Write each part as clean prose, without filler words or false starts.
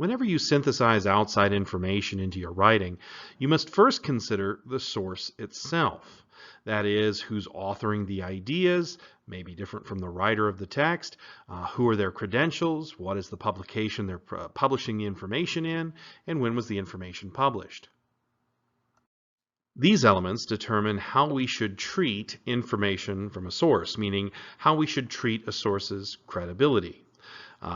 Whenever you synthesize outside information into your writing, you must first consider the source itself. That is, who's authoring the ideas, may be different from the writer of the text, who are their credentials, what is the publication they're publishing the information in, and when was the information published. These elements determine how we should treat information from a source, meaning how we should treat a source's credibility.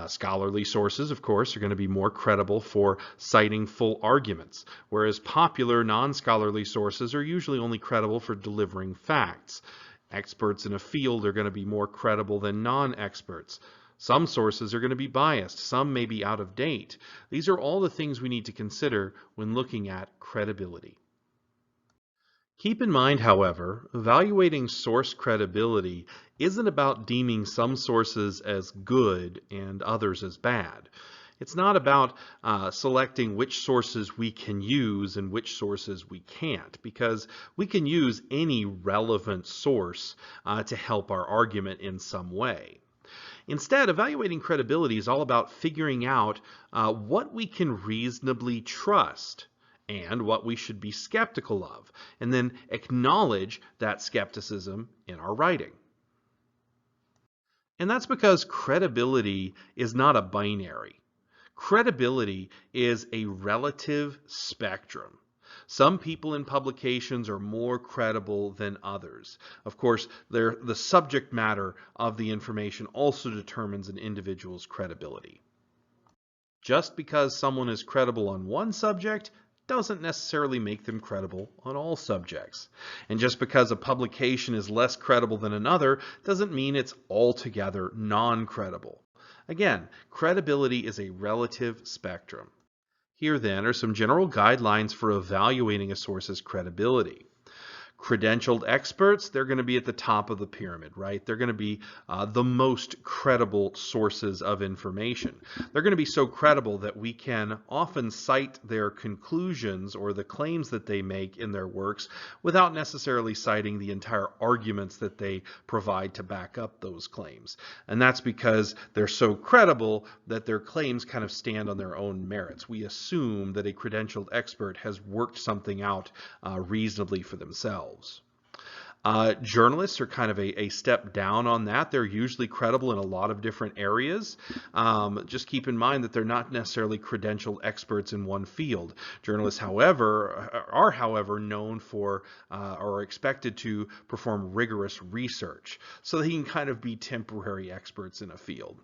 Scholarly sources, of course, are going to be more credible for citing full arguments, whereas popular non-scholarly sources are usually only credible for delivering facts. Experts in a field are going to be more credible than non-experts. Some sources are going to be biased, some may be out of date. These are all the things we need to consider when looking at credibility. Keep in mind, however, evaluating source credibility isn't about deeming some sources as good and others as bad. It's not about selecting which sources we can use and which sources we can't, because we can use any relevant source to help our argument in some way. Instead, evaluating credibility is all about figuring out what we can reasonably trust and what we should be skeptical of, and then acknowledge that skepticism in our writing. And that's because credibility is not a binary. Credibility is a relative spectrum. Some people in publications are more credible than others. Of course, the subject matter of the information also determines an individual's credibility. Just because someone is credible on one subject doesn't necessarily make them credible on all subjects. And just because a publication is less credible than another doesn't mean it's altogether non-credible. Again, credibility is a relative spectrum. Here then are some general guidelines for evaluating a source's credibility. Credentialed experts, they're going to be at the top of the pyramid, right? They're going to be the most credible sources of information. They're going to be so credible that we can often cite their conclusions or the claims that they make in their works without necessarily citing the entire arguments that they provide to back up those claims. And that's because they're so credible that their claims kind of stand on their own merits. We assume that a credentialed expert has worked something out reasonably for themselves. Journalists are kind of a step down on that. They're usually credible in a lot of different areas. Just keep in mind that they're not necessarily credentialed experts in one field. Journalists, however, are known for or are expected to perform rigorous research. So they can kind of be temporary experts in a field.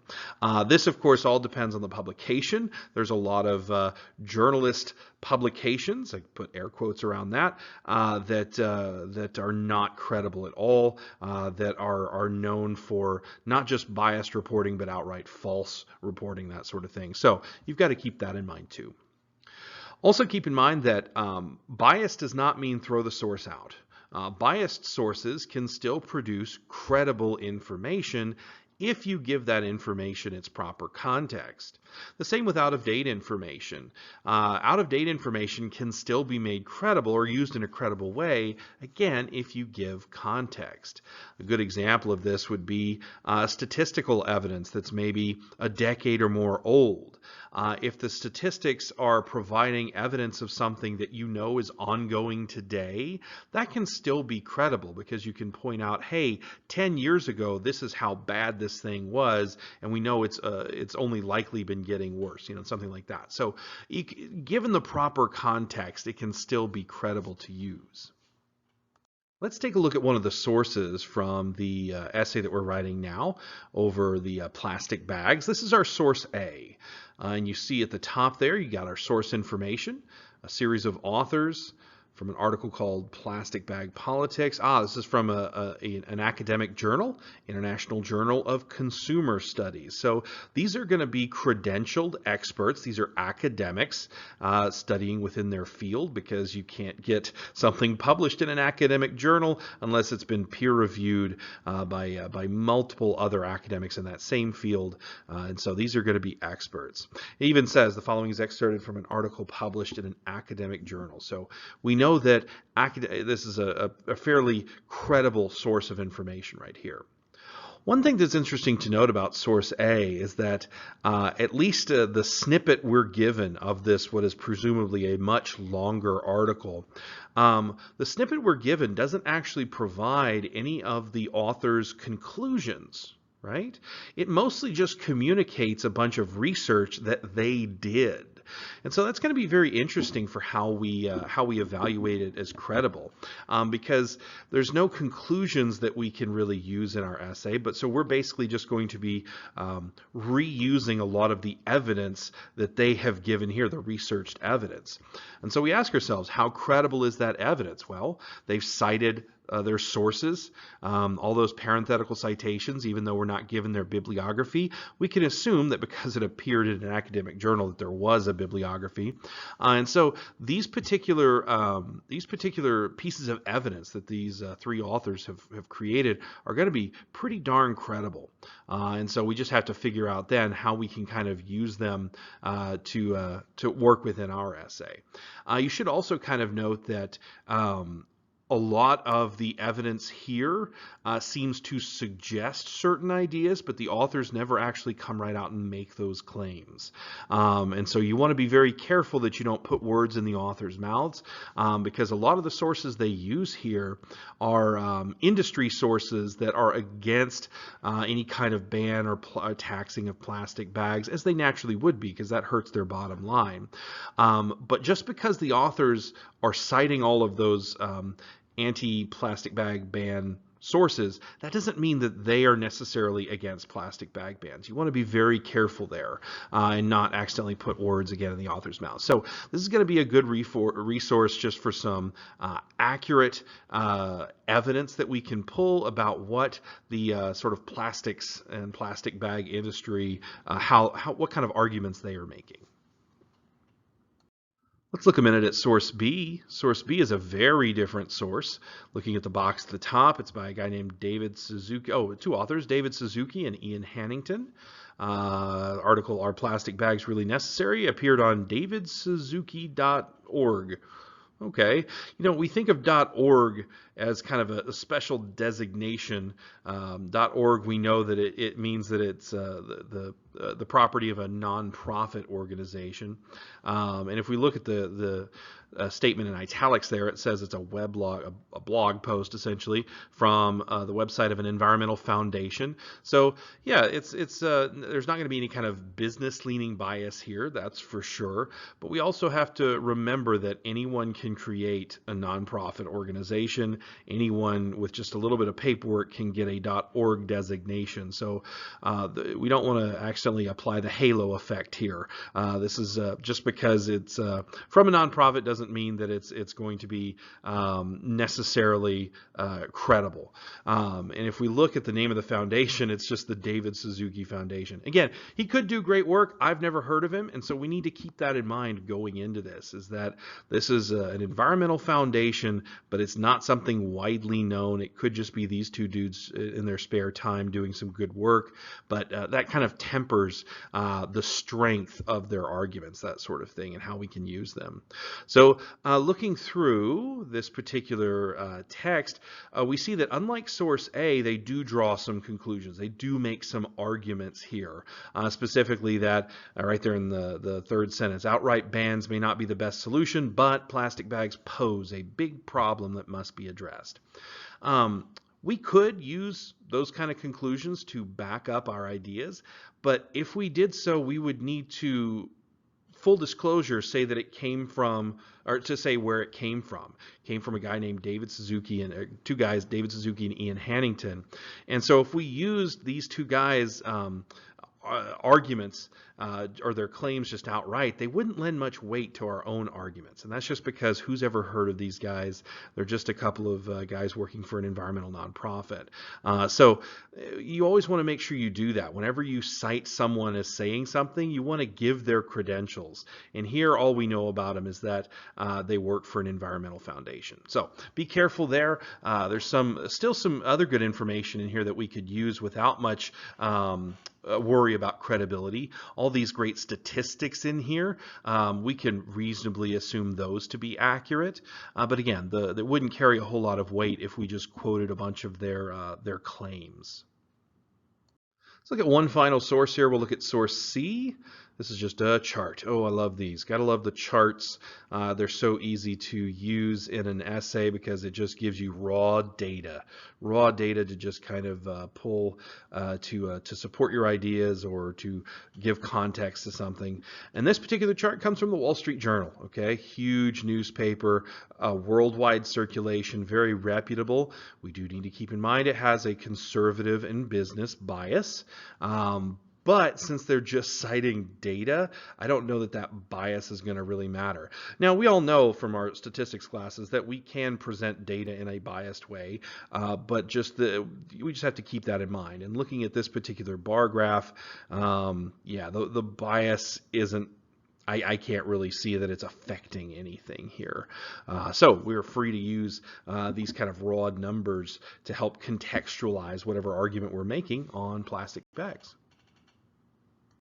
This, of course, all depends on the publication. There's a lot of journalist publications, I put air quotes around that, that are not credible at all, that are known for not just biased reporting, but outright false reporting, that sort of thing. So you've got to keep that in mind too. Also keep in mind that bias does not mean throw the source out. Biased sources can still produce credible information if you give that information its proper context. The same with out-of-date information. Out-of-date information can still be made credible or used in a credible way, again, if you give context. A good example of this would be statistical evidence that's maybe a decade or more old. If the statistics are providing evidence of something that you know is ongoing today, that can still be credible because you can point out, hey, 10 years ago, this is how bad this thing was, and we know it's only likely been getting worse, something like that. So given the proper context, it can still be credible to use. Let's take a look at one of the sources from the essay that we're writing now over the plastic bags. This is our source A. And you see at the top there, you got our source information, a series of authors from an article called Plastic Bag Politics. This is from an academic journal, International Journal of Consumer Studies. So these are going to be credentialed experts. These are academics studying within their field, because you can't get something published in an academic journal unless it's been peer-reviewed by multiple other academics in that same field. And so these are going to be experts. It even says the following is excerpted from an article published in an academic journal. So we know that this is a fairly credible source of information right here. One thing that's interesting to note about source A is that at least the snippet we're given of this, what is presumably a much longer article, the snippet we're given doesn't actually provide any of the author's conclusions, right? It mostly just communicates a bunch of research that they did. And so that's going to be very interesting for how we evaluate it as credible, because there's no conclusions that we can really use in our essay. But so we're basically just going to be reusing a lot of the evidence that they have given here, the researched evidence. And so we ask ourselves, how credible is that evidence? Well, they've cited their sources, all those parenthetical citations, even though we're not given their bibliography, we can assume that because it appeared in an academic journal that there was a bibliography. And so these particular pieces of evidence that these three authors have created are going to be pretty darn credible. And so we just have to figure out then how we can kind of use them to work within our essay. You should also kind of note that a lot of the evidence here seems to suggest certain ideas, but the authors never actually come right out and make those claims. And so you want to be very careful that you don't put words in the author's mouths, because a lot of the sources they use here are industry sources that are against any kind of ban or taxing of plastic bags, as they naturally would be, because that hurts their bottom line. But just because the authors are citing all of those anti-plastic bag ban sources, that doesn't mean that they are necessarily against plastic bag bans. You want to be very careful there and not accidentally put words again in the author's mouth. So this is going to be a good resource just for some accurate evidence that we can pull about what the sort of plastics and plastic bag industry, what kind of arguments they are making. Let's look a minute at source B. Source B is a very different source. Looking at the box at the top, it's by a guy named David Suzuki. Oh, two authors, David Suzuki and Ian Hannington. Article, Are Plastic Bags Really Necessary? Appeared on davidsuzuki.org. Okay, you know, we think of .org as kind of a special designation. .org, we know that it means that it's the property of a nonprofit organization. And if we look at the statement in italics there, it says it's a weblog, a blog post essentially from the website of an environmental foundation. So yeah, it's there's not going to be any kind of business leaning bias here, that's for sure. But we also have to remember that anyone can create a nonprofit organization. Anyone with just a little bit of paperwork can get a .org designation. So we don't want to accidentally apply the halo effect here. This is just because it's from a nonprofit doesn't mean that it's going to be necessarily credible. And if we look at the name of the foundation, it's just the David Suzuki Foundation. Again, he could do great work. I've never heard of him, and so we need to keep that in mind going into this, is that this is an environmental foundation, but it's not something widely known. It could just be these two dudes in their spare time doing some good work, but that kind of tempers the strength of their arguments, that sort of thing, and how we can use them. So looking through this particular text, we see that unlike source A, they do draw some conclusions. They do make some arguments here, specifically that right there in the third sentence, outright bans may not be the best solution, but plastic bags pose a big problem that must be addressed. We could use those kind of conclusions to back up our ideas, but if we did so, we would need to, full disclosure, say that it came from, or to say where it came from. It came from a guy named David Suzuki, and two guys, David Suzuki and Ian Hannington. And so if we used these two guys' arguments or their claims just outright, they wouldn't lend much weight to our own arguments. And that's just because who's ever heard of these guys? They're just a couple of guys working for an environmental nonprofit. So you always want to make sure you do that. Whenever you cite someone as saying something, you want to give their credentials. And here all we know about them is that they work for an environmental foundation. So be careful there. There's still some other good information in here that we could use without much worry about credibility. All these great statistics in here, we can reasonably assume those to be accurate. But again, that wouldn't carry a whole lot of weight if we just quoted a bunch of their claims. Let's look at one final source here. We'll look at source C. This is just a chart. Oh, I love these. Gotta love the charts. They're so easy to use in an essay because it just gives you raw data to just kind of pull to support your ideas or to give context to something. And this particular chart comes from the Wall Street Journal. Okay, huge newspaper, worldwide circulation, very reputable. We do need to keep in mind it has a conservative and business bias. But since they're just citing data, I don't know that that bias is going to really matter. Now, we all know from our statistics classes that we can present data in a biased way, but we just have to keep that in mind. And looking at this particular bar graph, yeah, the bias isn't, I can't really see that it's affecting anything here. So we're free to use these kind of raw numbers to help contextualize whatever argument we're making on plastic bags.